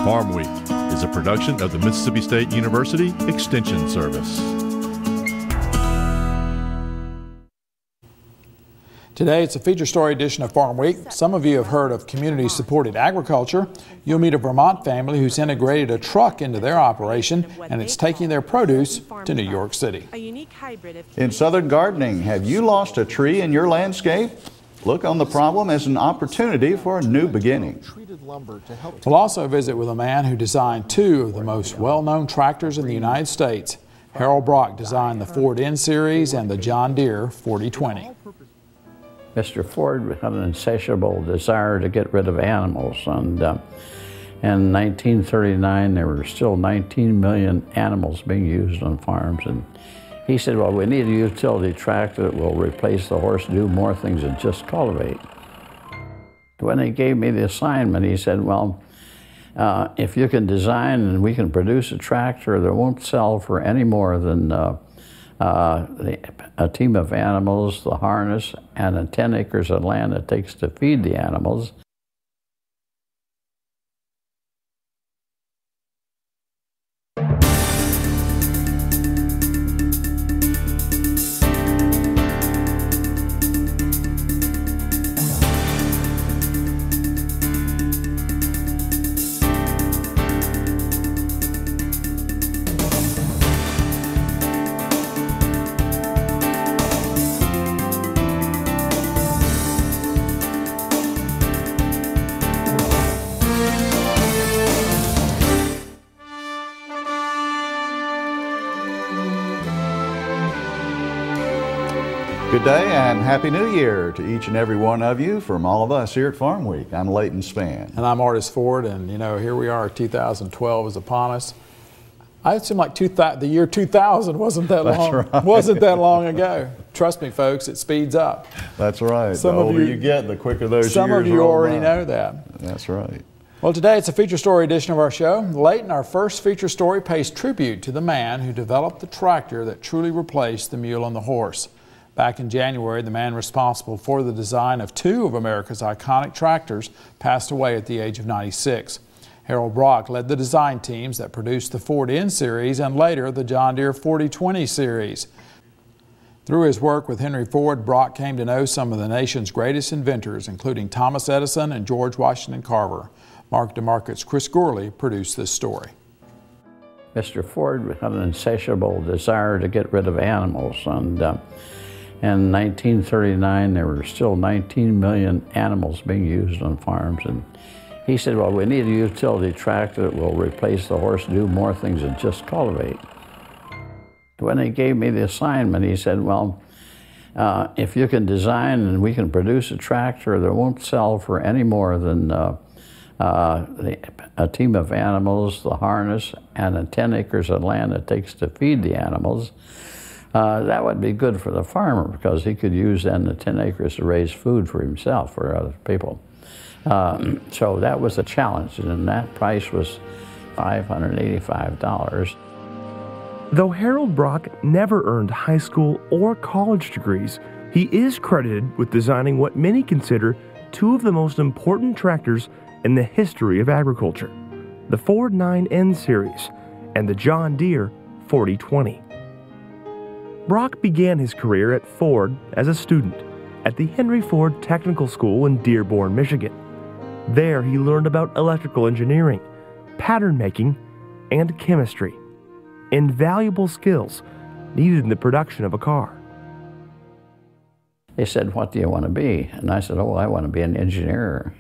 Farm Week is a production of the Mississippi State University Extension Service. Today, it's a feature story edition of Farm Week. Some of you have heard of community-supported agriculture. You'll meet a Vermont family who's integrated a truck into their operation, and it's taking their produce to New York City. In Southern gardening, have you lost a tree in your landscape? Look on the problem as an opportunity for a new beginning. We'll also visit with a man who designed two of the most well-known tractors in the United States. Harold Brock designed the Ford N Series and the John Deere 4020. Mr. Ford had an insatiable desire to get rid of animals, and in 1939 there were still 19 million animals being used on farms, and he said, well, we need a utility tractor that will replace the horse, do more things than just cultivate. When he gave me the assignment, he said, well, if you can design and we can produce a tractor that won't sell for any more than a team of animals, the harness, and the 10 acres of land it takes to feed the animals. Good day and Happy New Year to each and every one of you from all of us here at Farm Week. I'm Leighton Spann. And I'm Artis Ford, and you know, here we are, 2012 is upon us. It seemed like the year 2000 wasn't that long. Right. Wasn't that long ago. Trust me, folks, it speeds up. That's right. The older you get, the quicker those years roll by. Some of you already know that. That's right. Well, today it's a feature story edition of our show. Leighton, our first feature story, pays tribute to the man who developed the tractor that truly replaced the mule and the horse. Back in January, the man responsible for the design of two of America's iconic tractors passed away at the age of 96. Harold Brock led the design teams that produced the Ford N Series and later the John Deere 4020 series. Through his work with Henry Ford, Brock came to know some of the nation's greatest inventors, including Thomas Edison and George Washington Carver. Mark DeMarcot's Chris Gorley produced this story. Mr. Ford had an insatiable desire to get rid of animals, and in 1939, there were still 19 million animals being used on farms, and he said, well, we need a utility tractor that will replace the horse, do more things than just cultivate. When he gave me the assignment, he said, well, if you can design and we can produce a tractor that won't sell for any more than a team of animals, the harness, and the 10 acres of land it takes to feed the animals, that would be good for the farmer because he could use then the 10 acres to raise food for himself or other people. So that was a challenge, and that price was $585. Though Harold Brock never earned high school or college degrees, he is credited with designing what many consider two of the most important tractors in the history of agriculture, the Ford 9N series and the John Deere 4020. Brock began his career at Ford as a student at the Henry Ford Technical School in Dearborn, Michigan. There he learned about electrical engineering, pattern making, and chemistry, invaluable skills needed in the production of a car. They said, what do you want to be? And I said, oh, I want to be an engineer.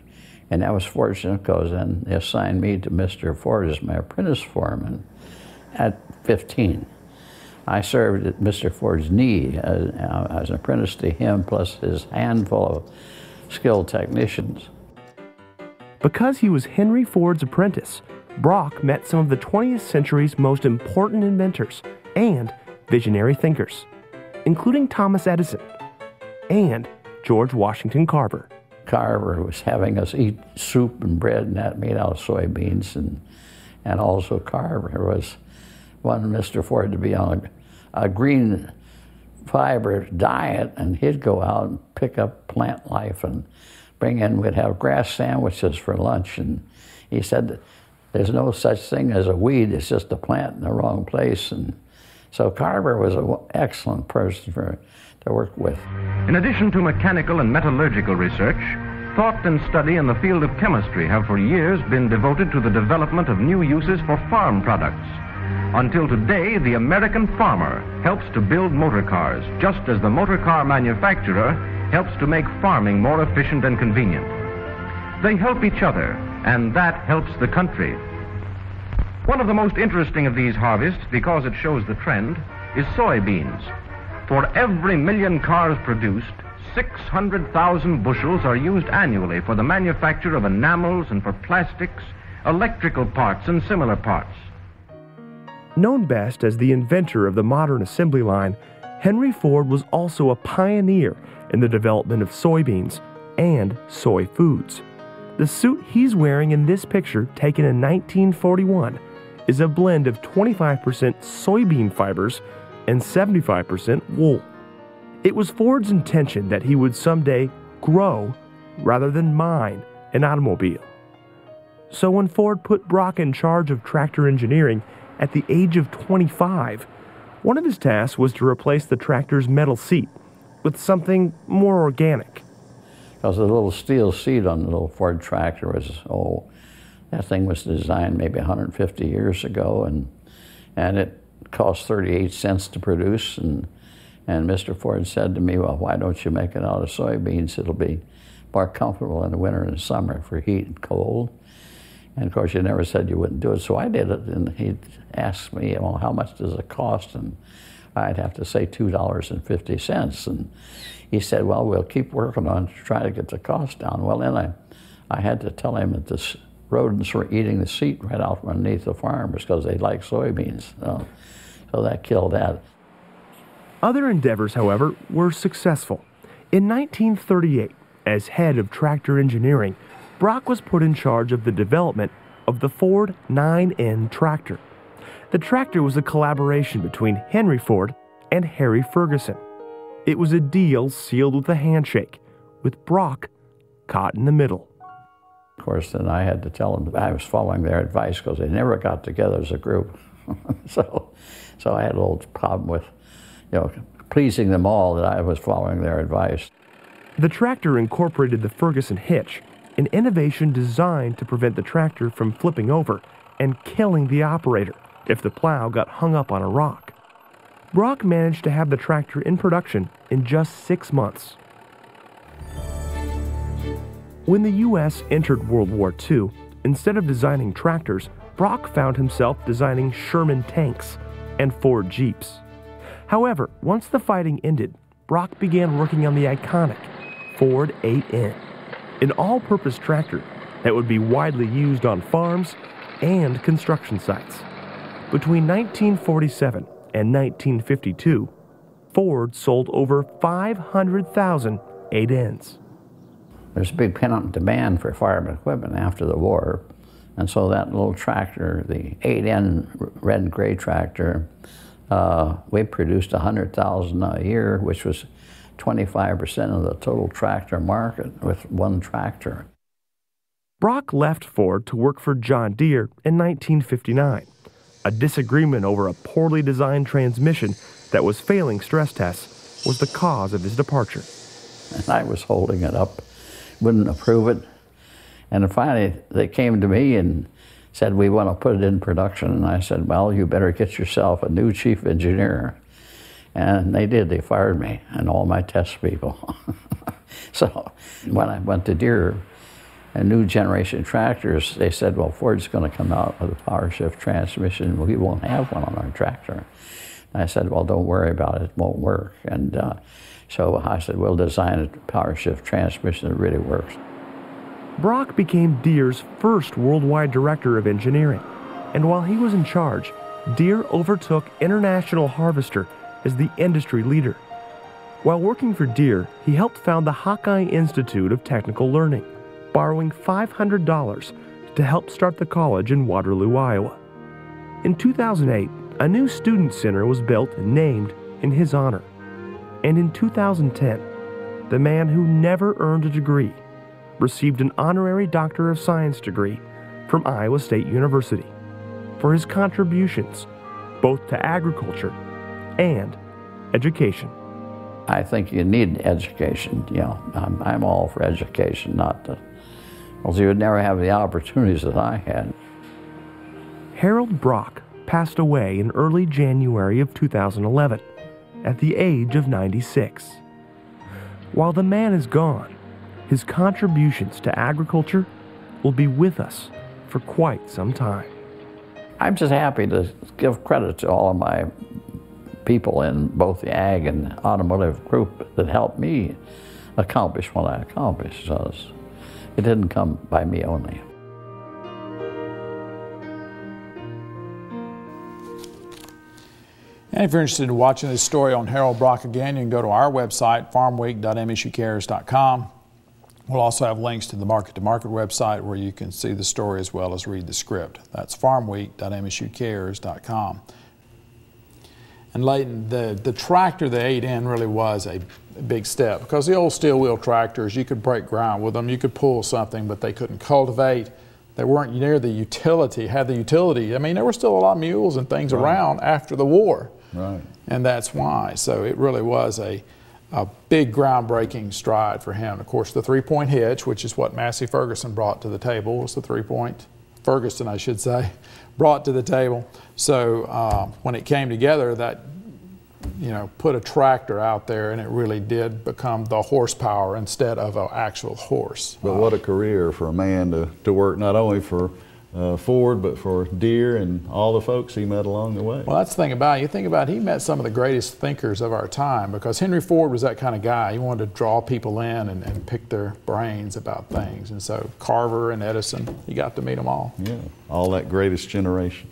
And that was fortunate because then they assigned me to Mr. Ford as my apprentice foreman at 15. I served at Mr. Ford's knee as an apprentice to him, plus his handful of skilled technicians. Because he was Henry Ford's apprentice, Brock met some of the 20th century's most important inventors and visionary thinkers, including Thomas Edison and George Washington Carver. Carver was having us eat soup and bread and that made out of soybeans, and also Carver was wanting Mr. Ford to be on a green fiber diet, and he'd go out and pick up plant life and bring in, we'd have grass sandwiches for lunch, and he said There's no such thing as a weed, it's just a plant in the wrong place. And so Carver was an excellent person to work with. In addition to mechanical and metallurgical research, thought and study in the field of chemistry have for years been devoted to the development of new uses for farm products. Until today, the American farmer helps to build motor cars, just as the motor car manufacturer helps to make farming more efficient and convenient. They help each other, and that helps the country. One of the most interesting of these harvests, because it shows the trend, is soybeans. For every million cars produced, 600,000 bushels are used annually for the manufacture of enamels and for plastics, electrical parts, and similar parts. Known best as the inventor of the modern assembly line, Henry Ford was also a pioneer in the development of soybeans and soy foods. The suit he's wearing in this picture, taken in 1941, is a blend of 25% soybean fibers and 75% wool. It was Ford's intention that he would someday grow rather than mine an automobile. So when Ford put Brock in charge of tractor engineering at the age of 25, one of his tasks was to replace the tractor's metal seat with something more organic. Because the little steel seat on the little Ford tractor was, that thing was designed maybe 150 years ago, and it cost 38 cents to produce. And Mr. Ford said to me, well, why don't you make it out of soybeans? It'll be more comfortable in the winter and summer for heat and cold. And of course, you never said you wouldn't do it, so I did it. And he asked me, well, how much does it cost? And I'd have to say $2.50. And he said, well, we'll keep working on it to try to get the cost down. Well, then I had to tell him that the rodents were eating the seat right out from underneath the farmers because they like soybeans. So that killed that. Other endeavors, however, were successful. In 1938, as head of tractor engineering, Brock was put in charge of the development of the Ford 9N tractor. The tractor was a collaboration between Henry Ford and Harry Ferguson. It was a deal sealed with a handshake, with Brock caught in the middle. Of course, then I had to tell them that I was following their advice because they never got together as a group. So I had a little problem with, pleasing them all that I was following their advice. The tractor incorporated the Ferguson hitch, an innovation designed to prevent the tractor from flipping over and killing the operator if the plow got hung up on a rock. Brock managed to have the tractor in production in just 6 months. When the U.S. entered World War II, instead of designing tractors, Brock found himself designing Sherman tanks and Ford Jeeps. However, once the fighting ended, Brock began working on the iconic Ford 8N, an all-purpose tractor that would be widely used on farms and construction sites. Between 1947 and 1952, Ford sold over 500,000 8Ns. There's a big pent-up demand for fireman equipment after the war, and so that little tractor, the 8N red and gray tractor, we produced 100,000 a year, which was 25% of the total tractor market with one tractor. Brock left Ford to work for John Deere in 1959. A disagreement over a poorly designed transmission that was failing stress tests was the cause of his departure. And I was holding it up, wouldn't approve it. And finally, they came to me and said, we want to put it in production. And I said, well, you better get yourself a new chief engineer. And they did. They fired me and all my test people. So when I went to Deere and new generation tractors, they said, well, Ford's going to come out with a power shift transmission. We won't have one on our tractor. And I said, well, don't worry about it. It won't work. And so I said, we'll design a power shift transmission that really works. Brock became Deere's first worldwide director of engineering. And while he was in charge, Deere overtook International Harvester as the industry leader. While working for Deere, he helped found the Hawkeye Institute of Technical Learning, borrowing $500 to help start the college in Waterloo, Iowa. In 2008, a new student center was built and named in his honor. And in 2010, the man who never earned a degree received an honorary Doctor of Science degree from Iowa State University for his contributions both to agriculture and education. I think you need education. You know, I'm all for education, not to, because you would never have the opportunities that I had. Harold Brock passed away in early January of 2011 at the age of 96. While the man is gone, his contributions to agriculture will be with us for quite some time. I'm just happy to give credit to all of my people in both the ag and automotive group that helped me accomplish what I accomplished. So it didn't come by me only. And if you're interested in watching this story on Harold Brock again, you can go to our website, farmweek.msucares.com. We'll also have links to the Market to Market website where you can see the story as well as read the script. That's farmweek.msucares.com. And Leighton, the tractor, the 8N, really was a big step, because the old steel wheel tractors, you could break ground with them, you could pull something, but they couldn't cultivate. They weren't near the utility, I mean, there were still a lot of mules and things around after the war. Right. And that's why. So it really was a big groundbreaking stride for him. Of course, the three-point hitch, which is what Massey Ferguson brought to the table, was the three-point, Ferguson I should say, brought to the table. So when it came together, that, you know, put a tractor out there, and it really did become the horsepower instead of an actual horse. But what a career for a man to work not only for Ford, but for Deere and all the folks he met along the way. Well, that's the thing about it. You think about it, he met some of the greatest thinkers of our time, because Henry Ford was that kind of guy. He wanted to draw people in and pick their brains about things. And so Carver and Edison, he got to meet them all. Yeah, all that greatest generation.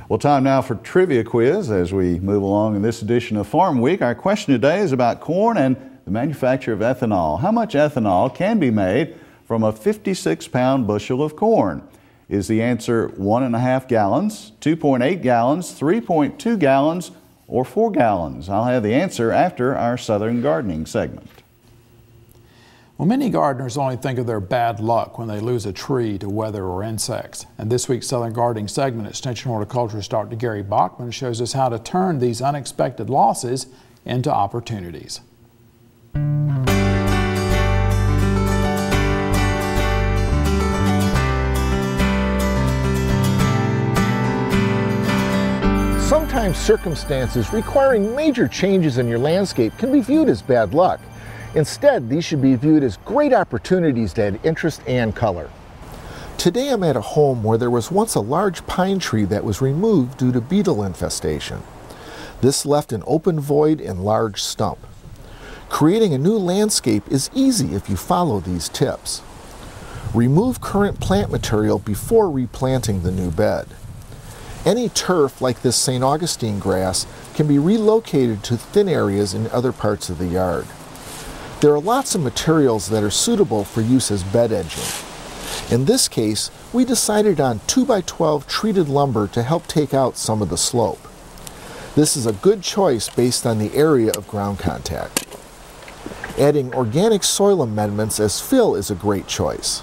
Well, time now for trivia quiz as we move along in this edition of Farm Week. Our question today is about corn and the manufacture of ethanol. How much ethanol can be made from a 56-pound bushel of corn? Is the answer 1.5 gallons, 2.8 gallons, 3.2 gallons, or 4 gallons? I'll have the answer after our Southern Gardening segment. Well, many gardeners only think of their bad luck when they lose a tree to weather or insects. And this week's Southern Gardening segment, Extension Horticulturist Dr. Gary Bachman shows us how to turn these unexpected losses into opportunities. Sometimes circumstances requiring major changes in your landscape can be viewed as bad luck. Instead, these should be viewed as great opportunities to add interest and color. Today I'm at a home where there was once a large pine tree that was removed due to beetle infestation. This left an open void and large stump. Creating a new landscape is easy if you follow these tips. Remove current plant material before replanting the new bed. Any turf like this St. Augustine grass can be relocated to thin areas in other parts of the yard. There are lots of materials that are suitable for use as bed edging. In this case, we decided on 2x12 treated lumber to help take out some of the slope. This is a good choice based on the area of ground contact. Adding organic soil amendments as fill is a great choice.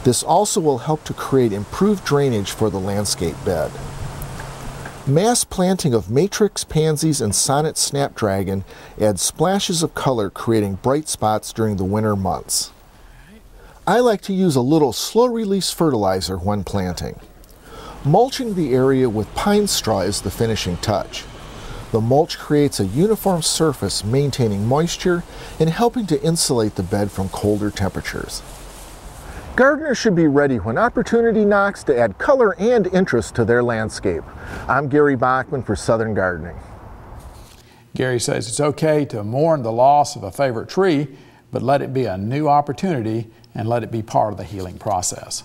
This also will help to create improved drainage for the landscape bed. Mass planting of matrix pansies and sonnet snapdragon adds splashes of color, creating bright spots during the winter months. I like to use a little slow-release fertilizer when planting. Mulching the area with pine straw is the finishing touch. The mulch creates a uniform surface, maintaining moisture and helping to insulate the bed from colder temperatures. Gardeners should be ready when opportunity knocks to add color and interest to their landscape. I'm Gary Bachman for Southern Gardening. Gary says it's okay to mourn the loss of a favorite tree, but let it be a new opportunity and let it be part of the healing process.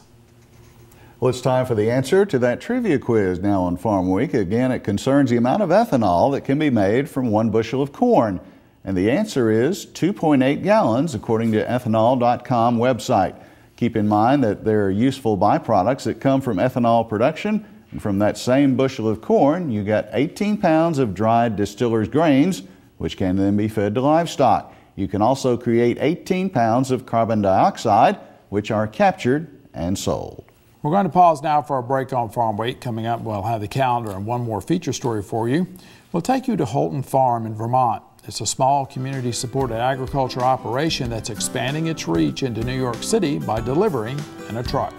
Well, it's time for the answer to that trivia quiz now on Farm Week. Again, it concerns the amount of ethanol that can be made from 1 bushel of corn. And the answer is 2.8 gallons, according to ethanol.com website. Keep in mind that there are useful byproducts that come from ethanol production. And from that same bushel of corn, you get 18 pounds of dried distiller's grains, which can then be fed to livestock. You can also create 18 pounds of carbon dioxide, which are captured and sold. We're going to pause now for a break on Farm Week. Coming up, we'll have the calendar and one more feature story for you. We'll take you to Holton Farm in Vermont. It's a small community-supported agriculture operation that's expanding its reach into New York City by delivering in a truck.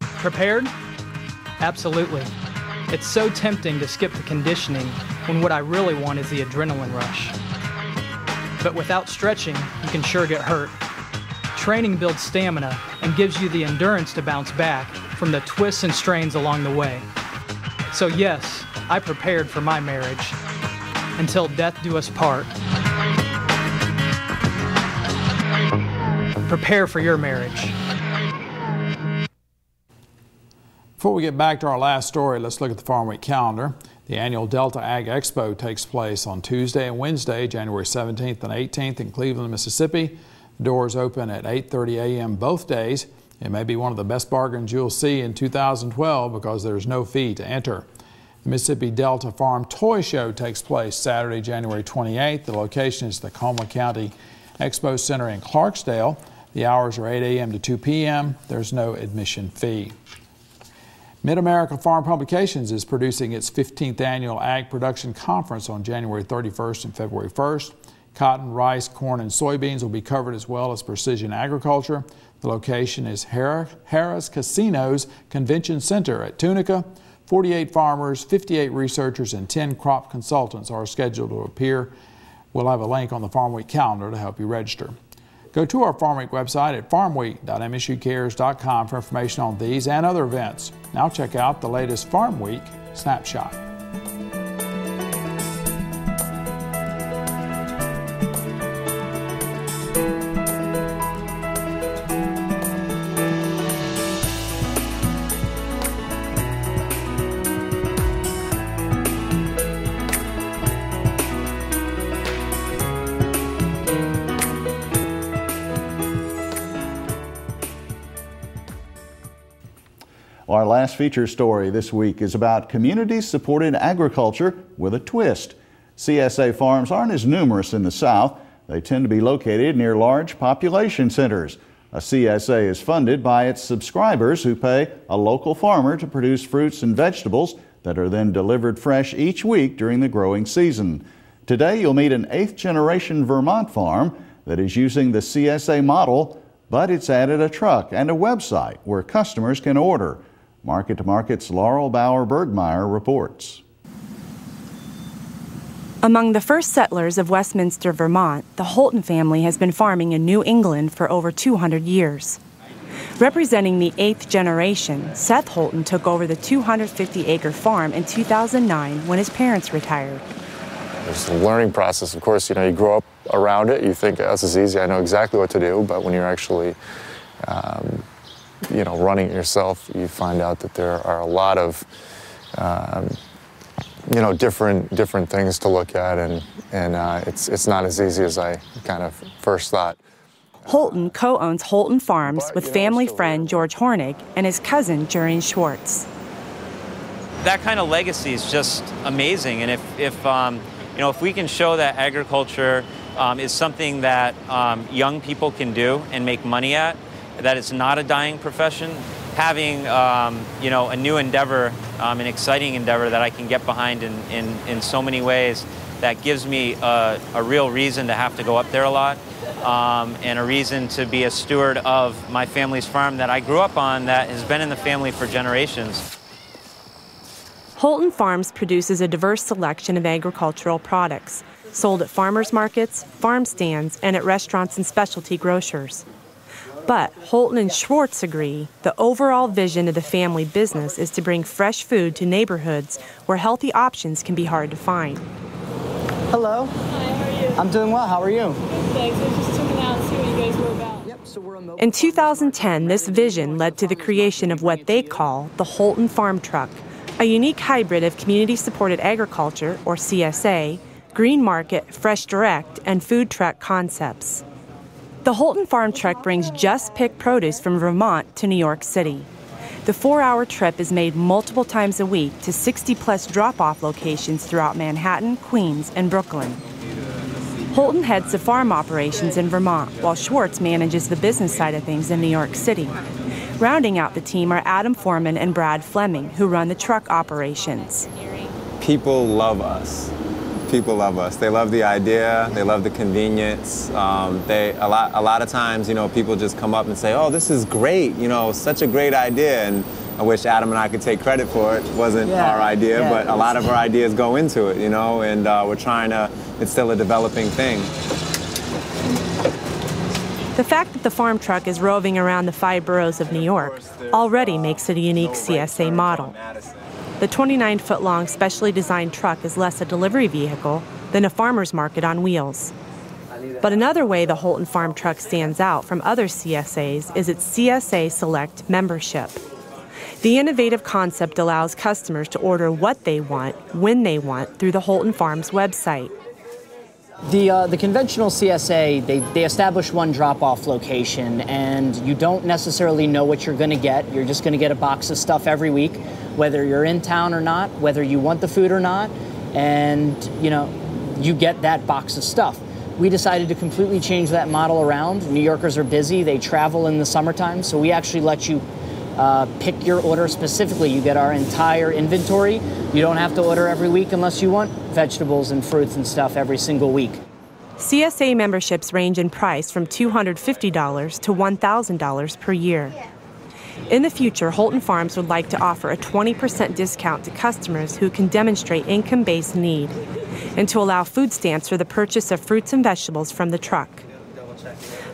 Prepared? Absolutely. It's so tempting to skip the conditioning when what I really want is the adrenaline rush. But without stretching, you can sure get hurt. Training builds stamina and gives you the endurance to bounce back from the twists and strains along the way. So yes, I prepared for my marriage. Until death do us part. Prepare for your marriage. Before we get back to our last story, let's look at the Farm Week calendar. The annual Delta Ag Expo takes place on Tuesday and Wednesday, January 17th and 18th in Cleveland, Mississippi. The doors open at 8:30 a.m. both days. It may be one of the best bargains you'll see in 2012 because there's no fee to enter. The Mississippi Delta Farm Toy Show takes place Saturday, January 28th. The location is the Tacoma County Expo Center in Clarksdale. The hours are 8 a.m. to 2 p.m. There's no admission fee. Mid-America Farm Publications is producing its 15th annual Ag Production Conference on January 31st and February 1st. Cotton, rice, corn, and soybeans will be covered as well as precision agriculture. The location is Harrah's Casinos Convention Center at Tunica. 48 farmers, 58 researchers, and 10 crop consultants are scheduled to appear. We'll have a link on the Farm Week calendar to help you register. Go to our Farm Week website at farmweek.msucares.com for information on these and other events. Now check out the latest Farm Week snapshot. Our last feature story this week is about community-supported agriculture with a twist. CSA farms aren't as numerous in the South. They tend to be located near large population centers. A CSA is funded by its subscribers who pay a local farmer to produce fruits and vegetables that are then delivered fresh each week during the growing season. Today you'll meet an 8th-generation Vermont farm that is using the CSA model, but it's added a truck and a website where customers can order. Market to Market's Laurel Bauer-Bergmeyer reports. Among the first settlers of Westminster, Vermont, the Holton family has been farming in New England for over 200 years. Representing the 8th generation, Seth Holton took over the 250-acre farm in 2009 when his parents retired. There's a learning process, of course. You know, you grow up around it, you think, oh, this is easy, I know exactly what to do, but when you're actually running it yourself, you find out that there are a lot of, different things to look at, and it's not as easy as I kind of first thought. Holton co-owns Holton Farms with family friend George Hornig and his cousin Jurian Schwartz. That kind of legacy is just amazing, and if we can show that agriculture is something that young people can do and make money at, that it's not a dying profession, having a new endeavor, an exciting endeavor that I can get behind in so many ways, that gives me a real reason to have to go up there a lot, and a reason to be a steward of my family's farm that I grew up on, that has been in the family for generations. Holton Farms produces a diverse selection of agricultural products, sold at farmers markets, farm stands, and at restaurants and specialty grocers. But Holton and Schwartz agree the overall vision of the family business is to bring fresh food to neighborhoods where healthy options can be hard to find. Hello. Hi, how are you? I'm doing well. How are you? Good, thanks. I was just checking out and see what you guys were about. Yep, so we're a In 2010, this vision led to the creation of what they call the Holton Farm Truck, a unique hybrid of community-supported agriculture, or CSA, green market, fresh direct, and food truck concepts. The Holton Farm Truck brings just-picked produce from Vermont to New York City. The 4-hour trip is made multiple times a week to 60-plus drop-off locations throughout Manhattan, Queens, and Brooklyn. Holton heads the farm operations in Vermont, while Schwartz manages the business side of things in New York City. Rounding out the team are Adam Foreman and Brad Fleming, who run the truck operations. People love us. People love us. They love the idea. They love the convenience. A lot of times, you know, people just come up and say, "Oh, this is great. You know, such a great idea." And I wish Adam and I could take credit for it. It wasn't our idea, but a lot of our ideas go into it, you know. And we're trying to. It's still a developing thing. The fact that the farm truck is roving around the 5 boroughs of New York already makes it a unique CSA model. The 29-foot-long specially designed truck is less a delivery vehicle than a farmer's market on wheels. But another way the Holton farm truck stands out from other CSAs is its CSA Select membership. The innovative concept allows customers to order what they want, when they want, through the Holton Farms website. The conventional CSA, they establish one drop-off location, and you don't necessarily know what you're going to get. You're just going to get a box of stuff every week, whether you're in town or not, whether you want the food or not, and you get that box of stuff. We decided to completely change that model around. New Yorkers are busy, they travel in the summertime, so we actually let you pick your order specifically. You get our entire inventory. You don't have to order every week unless you want vegetables and fruits and stuff every single week. CSA memberships range in price from $250 to $1,000 per year. In the future, Holton Farms would like to offer a 20% discount to customers who can demonstrate income-based need, and to allow food stamps for the purchase of fruits and vegetables from the truck.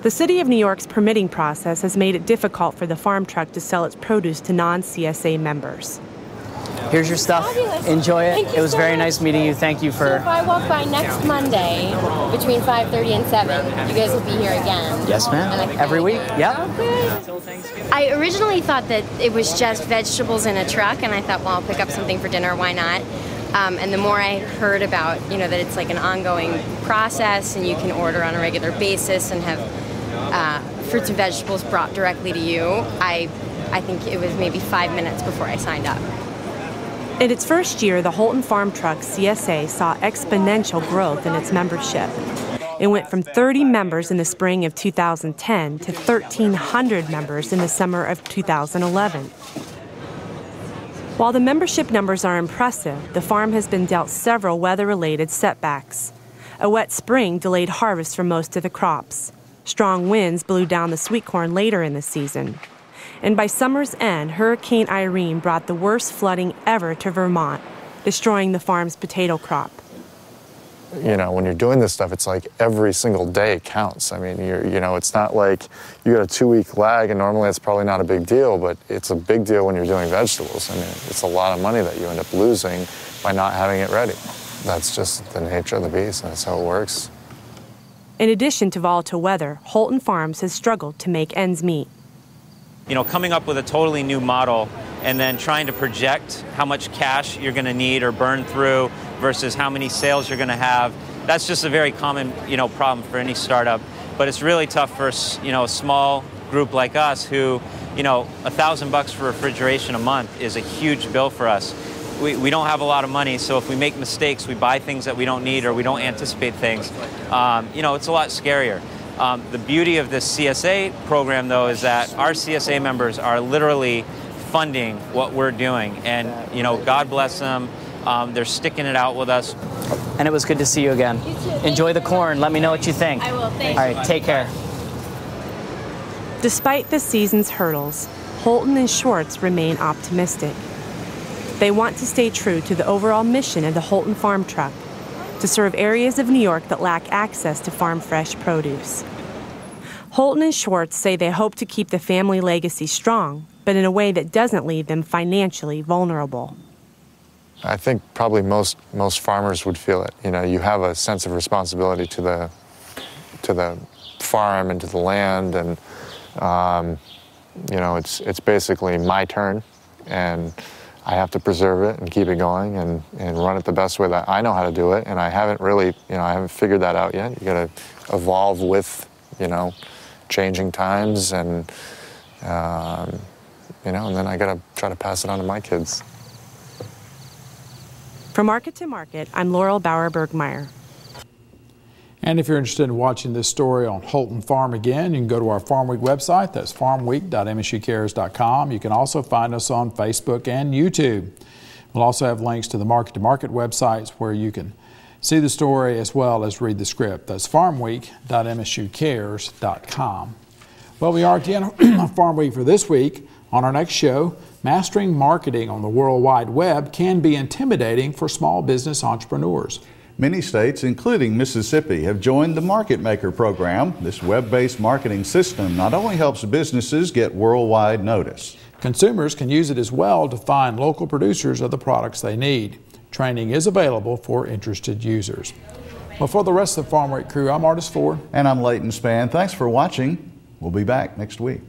The City of New York's permitting process has made it difficult for the farm truck to sell its produce to non-CSA members. Here's your stuff. Fabulous. Enjoy it. Thank you It was so very much. nice meeting you. Thank you for... So if I walk by next Monday between 5:30 and 7, you guys will be here again? Yes, ma'am. Every week. Yep. Okay. I originally thought that it was just vegetables in a truck, and I thought, well, I'll pick up something for dinner, why not? And the more I heard about, that it's like an ongoing process and you can order on a regular basis and have fruits and vegetables brought directly to you, I think it was maybe 5 minutes before I signed up. In its first year, the Holton Farm Truck CSA saw exponential growth in its membership. It went from 30 members in the spring of 2010 to 1,300 members in the summer of 2011. While the membership numbers are impressive, the farm has been dealt several weather-related setbacks. A wet spring delayed harvest for most of the crops. Strong winds blew down the sweet corn later in the season. And by summer's end, Hurricane Irene brought the worst flooding ever to Vermont, destroying the farm's potato crop. When you're doing this stuff, it's like every single day counts. I mean, it's not like you got a 2-week lag, and normally it's probably not a big deal, but it's a big deal when you're doing vegetables. I mean, it's a lot of money that you end up losing by not having it ready. That's just the nature of the beast, and that's how it works. In addition to volatile weather, Holton Farms has struggled to make ends meet. Coming up with a totally new model and then trying to project how much cash you're going to need or burn through versus how many sales you're going to have, that's just a very common, problem for any startup. But it's really tough for, a small group like us who, $1,000 for refrigeration a month is a huge bill for us. We don't have a lot of money, so if we make mistakes, we buy things that we don't need or we don't anticipate things, it's a lot scarier. The beauty of this CSA program, though, is that our CSA members are literally funding what we're doing. And, God bless them. They're sticking it out with us. And it was good to see you again. Enjoy the corn. Let me know what you think. I will. Thanks. All right, take care. Despite the season's hurdles, Holton and Schwartz remain optimistic. They want to stay true to the overall mission of the Holton Farm Truck, to serve areas of New York that lack access to farm-fresh produce. Holton and Schwartz say they hope to keep the family legacy strong, but in a way that doesn't leave them financially vulnerable. I think probably most farmers would feel it. You have a sense of responsibility to the farm and to the land, and it's basically my turn, and I have to preserve it and keep it going and run it the best way that I know how to do it. And I haven't really, I haven't figured that out yet. You got to evolve with, changing times, and and then I got to try to pass it on to my kids. From Market to Market, I'm Laurel Bauer-Bergmeyer. And if you're interested in watching this story on Holton Farm again, you can go to our Farm Week website. That's farmweek.msucares.com. You can also find us on Facebook and YouTube. We'll also have links to the Market to Market websites where you can see the story as well as read the script. That's farmweek.msucares.com. Well, we are at the end of Farm Week for this week. On our next show, mastering marketing on the World Wide Web can be intimidating for small business entrepreneurs. Many states, including Mississippi, have joined the Market Maker program. This web-based marketing system not only helps businesses get worldwide notice. Consumers can use it as well to find local producers of the products they need. Training is available for interested users. Well, for the rest of the Farm Week crew, I'm Artis Ford. And I'm Leighton Spann. Thanks for watching. We'll be back next week.